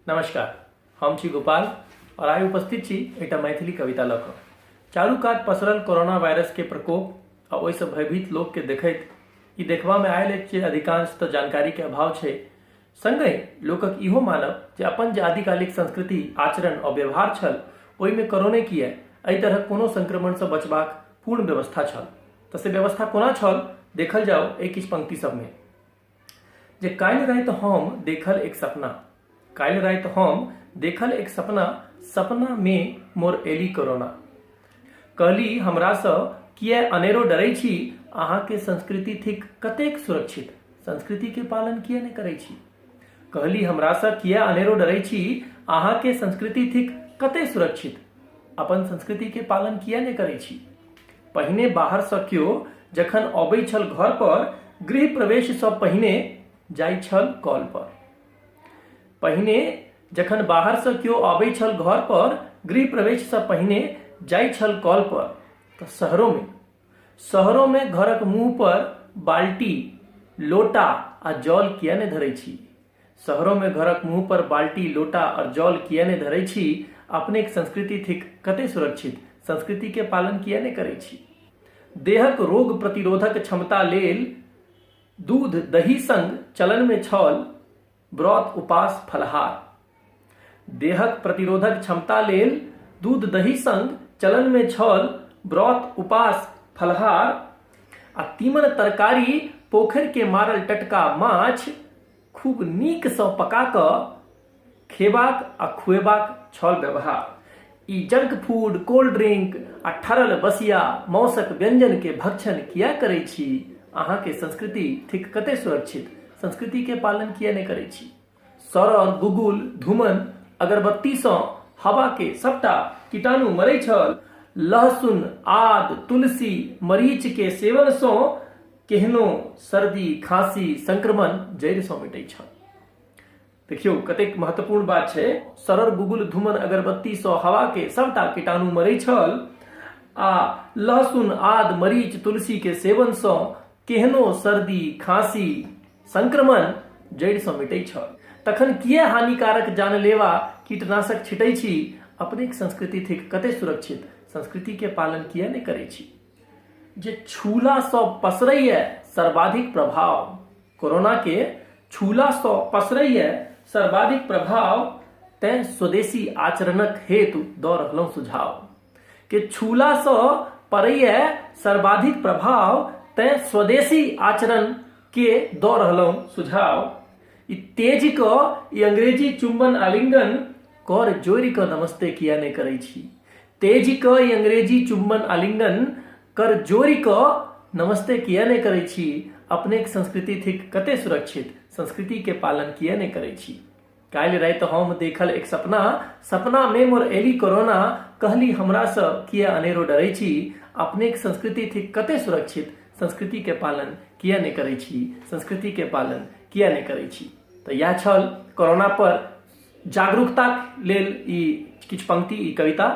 नमस्कार, हम छी गोपाल और आइ उपस्थित छी एकटा मैथिली कविता लऽ कऽ। चारू कात पसरल कोरोना वायरस के प्रकोप आ ओहिसँ भयभीत लोक के देखैत ई देखबा में आयल अछि जे अधिकांश तऽ जानकारी के अभाव छै, संगहि लोकक इहो मानब जे अपन जे आदिकालिक संस्कृति, आचरण और व्यवहार छल ओहि में कोरोने किए एहि तरह कोनो संक्रमण से बचबाक पूर्ण व्यवस्था छल। तऽ से व्यवस्था कोना छल देखल जाओ एहि किछु पंक्ति सब में। जे काल्हि राति हम देखल एक सपना, काल्हि राति हम देखल एक सपना, सपना में मोर एली कोरोना। कहली हमरासँ किए अनेरो डरै छी, अहाँ के संस्कृति थिक कतेक सुरक्षित, संस्कृति के पालन किए नहीं करै छी। कहली हमरासँ किए अनेरो डरै छी, अहाँ के संस्कृति थिक कते सुरक्षित, अपन संस्कृति के पालन किए नहीं करै छी। पहिने बाहर सँ केओ जखन अबै छल घर पर, गृह प्रवेश सँ पहिने जाइ छल कॉल पर। पहिने जखन बाहर सँ केओ आबै छल घर पर, गृह प्रवेश सँ पहिने जाइ छल कॉल पर। तऽ शहरों में घरक मुंह पर बाल्टी, लोटा आ जल किया नहीं धरै छी। शहरों में घरक मुंह पर बाल्टी, लोटा और जल किया नहीं धरै छी, अपने संस्कृति थिक कते सुरक्षित, संस्कृति के पालन किया नहीं करै छी। देहक रोग प्रतिरोधक क्षमता लेल दूध दही संग चलन में छल व्रत उपास फलहार। देहक प्रतिरोधक क्षमता लेल दूध दही संग चलन में छल व्रत उपास फलहार। आ तीमन तरकारी, पोखरि के मारल टटका माछ खूब नीक सँ पका कऽ खेबाक आ खुएबाक छल व्यवहार। ई जंक फूड, कोल्ड ड्रिंक आ ठरल बसिया मौसक व्यंजन के भक्षण किया करै छी, अहाँ के संस्कृति थिक कते सुरक्षित, संस्कृति के पालन किया नहीं करै छी। सरल, गुगुल, धूमन, अगरबत्ती सँ हवा के सबटा कीटाणु मरै छल। लहसुन, आद, तुलसी, मरीच के सेवन सँ केहनो सर्दी, खांसी, संक्रमण जड़ि सँ मिटै छल। देखियो कतेक महत्वपूर्ण बात छै। सरल, गुगुल, धूमन, अगरबत्ती सँ हवा के सबटा कीटाणु मरै छल आ लहसुन, आद, मरीच, तुलसी के सेवन सँ केहनो सर्दी, खांसी, संक्रमण जड़ि सँ मिटै छल। तखन किए हानिकारक जानलेवा कीटनाशक छिटै छी, अपने संस्कृति थिक कते सुरक्षित, संस्कृति के पालन किए नहीं करै छी। जे छूला सँ पसरैए सर्वाधिक प्रभाव, कोरोना के छूला सँ पसरैए सर्वाधिक प्रभाव, तें स्वदेशी आचरणक हेतु दऽ रहलहुँ सुझाव। के छूला सँ पड़ैए सर्वाधिक प्रभाव, तें स्वदेशी आचरण के दऽ रहलहुँ सुझाव। ई तेज क ई अंग्रेजी चुंबन आलिंगन कर जोड़ि क नमस्ते किया नहीं करै छी। तेज क ई अंग्रेजी चुंबन आलिंगन कर जोड़ि क नमस्ते किया नहीं करै छी, अपने संस्कृति थिक कते सुरक्षित, संस्कृति के पालन किया नहीं करै छी। काल्हि राति हम देखल एक सपना, सपना में मोर एली कोरोना। कहली हमरासँ किया अनेरो डरै छी, अपने संस्कृति थिक कते सुरक्षित, संस्कृति के पालन किया नहीं करै छी, संस्कृति के पालन किया नहीं करै छी। तऽ यह छल कोरोना पर जागरूकता लेल ई किछु पंक्ति, ई कविता।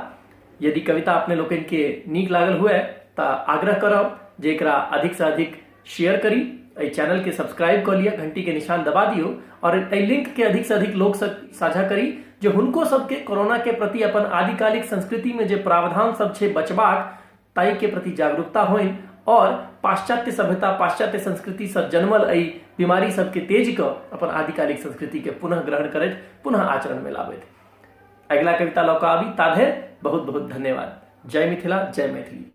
यदि कविता अपने लोकन के नीक लागल हुए तऽ आग्रह करब जे एकरा अधिक से अधिक शेयर करी, एहि चैनल के सब्सक्राइब कर लिया, घंटी के निशान दबा दियो और एहि लिंक के अधिक से अधिक लोग सब साझा करी जे हुनको सबके कोरोना के प्रति अपन आदिकालिक संस्कृति में जे प्रावधान सब छै बचबाक, ताई के प्रति जागरूकता होइन और पाश्चात्य सभ्यता, पाश्चात्य संस्कृति से जन्मल एहि बीमारी सबके तेज क अपन आदिकालिक संस्कृति के पुनः ग्रहण करैत, पुनः आचरण में लाबैत। अगला कविता लऽ कऽ आबी, ताधरि बहुत बहुत धन्यवाद। जय मिथिला, जय मैथिली।